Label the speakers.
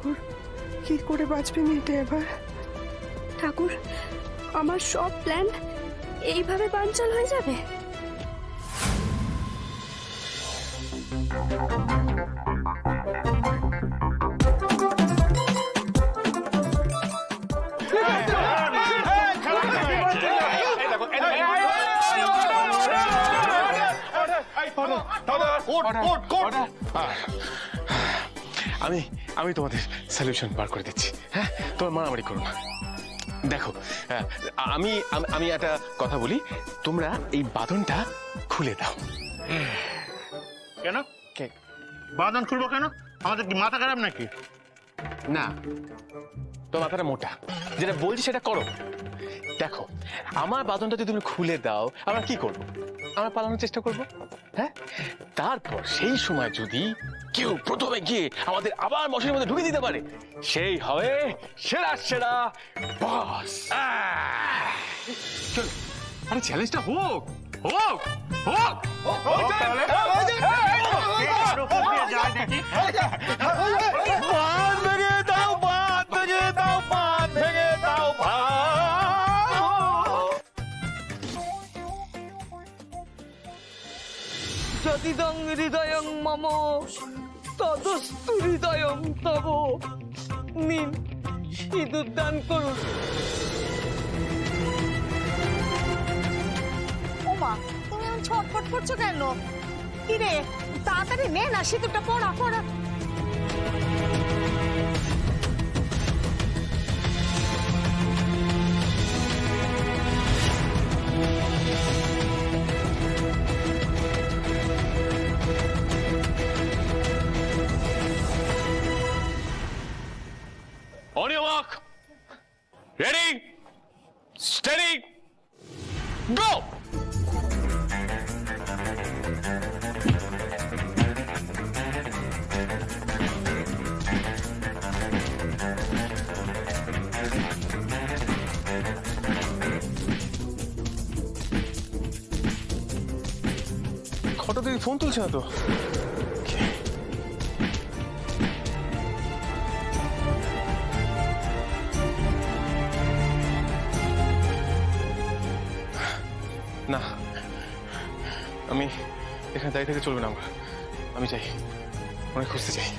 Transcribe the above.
Speaker 1: ঠাকুর, কি করে বাঁচবে মেয়েটা এবার?
Speaker 2: ঠাকুর, আমার সব প্ল্যান এইভাবে বানচাল হয়ে যাবে?
Speaker 3: আমি আমি তোমাদের সলিউশন বার করে দিচ্ছি। হ্যাঁ, তোমার মারামারি করো না। দেখো, আমি আমি একটা কথা বলি, তোমরা এই বাঁধনটা খুলে দাও।
Speaker 4: কেন? বাঁধন খুলবো কেন? আমাদের কি মাথা খারাপ নাকি?
Speaker 3: না, তোমার মাথাটা মোটা, যেটা বলছি সেটা করো। দেখো, আমার বাঁধনটা যদি তুমি খুলে দাও, আমরা কি করবো? আমরা পালানোর চেষ্টা করবো। হ্যাঁ, তারপর সেই সময় যদি কেউ প্রথমে গিয়ে আমাদের আবার মশারির মধ্যে ঢুকে দিতে পারে, সেই হবে সেরা সেরা বস। চল, আরে চ্যালেঞ্জটা হোক হোক হোক। বাঁধ ভেঙে দাও, বাঁধ ভেঙে দাও, বাঁধ ভেঙে দাও,
Speaker 5: যদিদং হৃদয়ং মম তদস্তু হৃদয়ং তব। নিন, সিঁদুর দান করুন।
Speaker 6: ওমা, তুমি এমন ছটফট করছো কেন? কি রে, তাড়াতাড়ি নে না, সিঁদুরটা পড়া পড়া।
Speaker 3: On your mark. Ready? Steady. Go! হঠাৎ ফোন তুলছে না তো। না, আমি এখানে দাঁড়িয়ে থেকে চলবে না। আমি চাই, অনেক খুঁজতে চাই।